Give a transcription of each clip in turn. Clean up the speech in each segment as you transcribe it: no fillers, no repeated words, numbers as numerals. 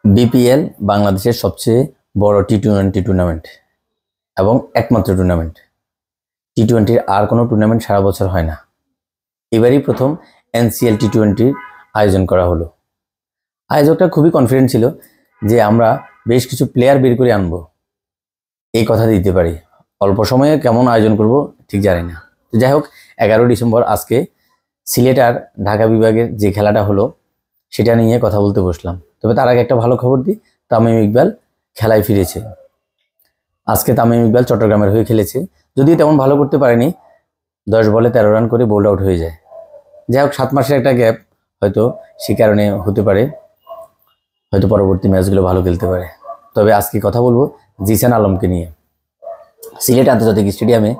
BPL বাংলাদেশের সবচেয়ে বড় টি-20 টুর্নামেন্ট এবং একমাত্র টুর্নামেন্ট। টি-20-র আর কোনো টুর্নামেন্ট সারা বছর হয় না। এবারই প্রথম এনসিএল টি-20 আয়োজন করা হলো। আয়োজকটা খুবই কনফিডেন্ট ছিল যে আমরা বেশ কিছু প্লেয়ার বের করে আনবো, এই কথা দিতে পারি। অল্প সময়ে কেমন আয়োজন করব ঠিক জানি না। তো যাই হোক, 11 ডিসেম্বর আজকে সিলেট আর ঢাকা বিভাগের যে খেলাটা হলো সেটা নিয়ে কথা বলতে বসলাম। তবে তার আগে একটা ভালো খবর দিই, তামিম ইকবাল খেলায় ফিরেছে। আজকে তামিম ইকবাল চট্টগ্রামের হয়ে খেলেছে, যদিও তেমন ভালো করতে পারেনি। 10 বলে 13 রান করে বোল্ড আউট হয়ে যায়। যাই হোক, 7 মাসের একটা গ্যাপ, হয়তো সে কারণে হতে পারে, হয়তো পরবর্তী ম্যাচগুলো ভালো খেলতে পারে। তবে আজকে কথা বলবো জিসান আলমকে নিয়ে। সিলেট আন্তর্জাতিক স্টেডিয়ামে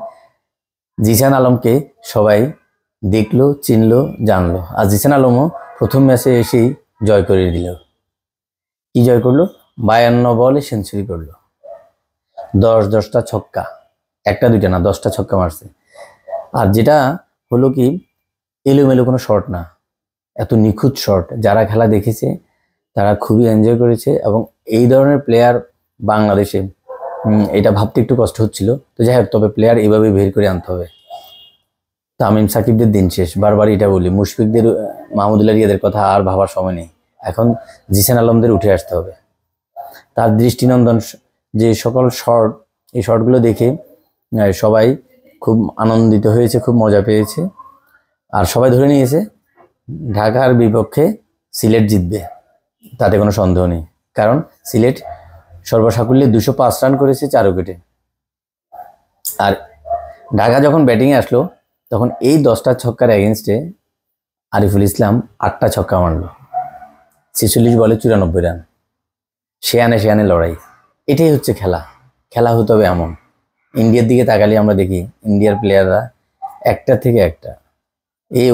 জিসান আলমকে সবাই দেখলো, চিনলো, জানলো। আর জিসান আলমও প্রথম ম্যাচে এসেই জয় করে দিল। কি জয় করলো? 52 বলে সেঞ্চুরি করলো। 10টা ছক্কা, একটা দুইটা না, 10টা ছক্কা মারছে। আর যেটা হলো কি, এলোমেলো কোনো শট না, এত নিখুঁত শট। যারা খেলা দেখেছে তারা খুবই এনজয় করেছে। এবং এই ধরনের প্লেয়ার বাংলাদেশে এটা ভাবতে একটু কষ্ট হচ্ছিল। তো যাই হোক, তবে প্লেয়ার এইভাবে বের করে আনতে হবে। তামিম সাকিবদের দিন শেষ, বারবার এটা বলি। মুশফিকদের, মাহমুদুল্লাহ রিয়াদের কথা আর ভাবার সময় নেই। এখন জিসান আলমদের উঠে আসতে হবে। তার দৃষ্টিনন্দন যে সকল শট, এই শটগুলো দেখে সবাই খুব আনন্দিত হয়েছে, খুব মজা পেয়েছে। আর সবাই ধরে নিয়েছে ঢাকার বিপক্ষে সিলেট জিতবে, তাতে কোনো সন্দেহ নেই। কারণ সিলেট সর্বসাকুল্যে 205 রান করেছে 4 উইকেটে। আর ঢাকা যখন ব্যাটিংয়ে আসলো তখন এই 10টা ছক্কার এগেনস্টে আরিফুল ইসলাম 8টা ছক্কা মারল। 46 বলে 94 রান। শেয়ানে লড়াই। এটাই হচ্ছে খেলা। খেলা হতে হবে এমন। ইন্ডিয়ার দিকে তাকালে আমরা দেখি ইন্ডিয়ার প্লেয়াররা একটা থেকে একটা,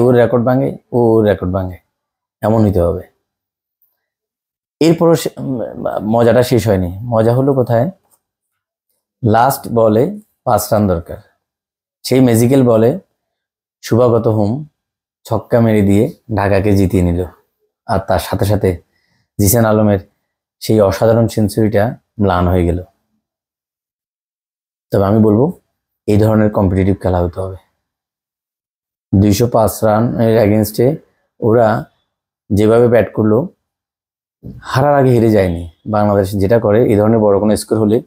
ওর রেকর্ড ভাঙে, ওর রেকর্ড ভাঙে, এমন হইতে হবে। এরপরও মজাটা শেষ হয়নি। মজা হলো কোথায়? লাস্ট বলে 5 রান দরকার, সেই ম্যাজিক্যাল বলে শুভাগত হোম ছক্কা মেরে দিয়ে ঢাকাকে জিতিয়ে নিল। আর তার সাথে সাথে জিসান আলমের সেই অসাধারণ সেঞ্চুরিটা ম্লান হয়ে গেল। তবে আমি বলবো এই ধরনের কম্পিটিটিভ খেলা হতে হবে। 205 রানের এগেনস্টে ওরা যেভাবে ব্যাট করলো, হারার আগে হেরে যায়নি। বাংলাদেশ যেটা করে, এই ধরনের বড় কোনো স্কোর হলে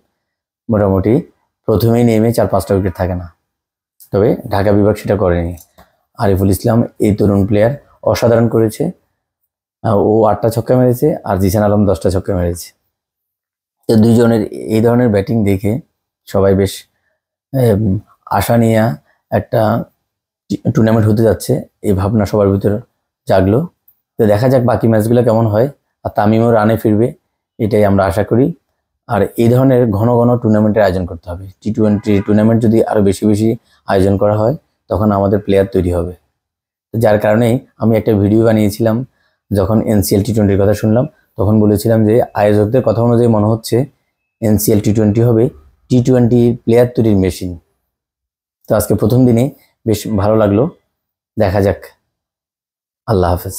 মোটামুটি প্রথমেই নেমে 4-5টা উইকেট থাকে না। তবে ঢাকা বিভাগ সেটা করেনি। আরিফুল ইসলাম এই তরুণ প্লেয়ার অসাধারণ করেছে। ও 8টা ছক্কা মেরেছে আর জিসান আলম 10টা ছক্কা মেরেছে। তো দুইজনের এই ধরনের ব্যাটিং দেখে সবাই বেশ আশা নিয়ে একটা টুর্নামেন্ট হতে যাচ্ছে, এই ভাবনা সবার ভিতরে জাগলো। তো দেখা যাক বাকি ম্যাচগুলো কেমন হয়। আর তামিমও রানে ফিরবে, এটাই আমরা আশা করি। আর এই ধরনের ঘন ঘন টুর্নামেন্টের আয়োজন করতে হবে। টি-20 টুর্নামেন্ট যদি আরও বেশি বেশি আয়োজন করা হয়, তখন আমাদের প্লেয়ার তৈরি হবে। যার কারণেই আমি একটা ভিডিও বানিয়েছিলাম। যখন এনসিএল টি-20-র কথা শুনলাম তখন বলেছিলাম যে আয়োজকদের কথা অনুযায়ী মনে হচ্ছে এনসিএল টি-20 হবে টি-20 প্লেয়ার তৈরির মেশিন। তো আজকে প্রথম দিনে বেশ ভালো লাগলো। দেখা যাক। আল্লাহ হাফেজ।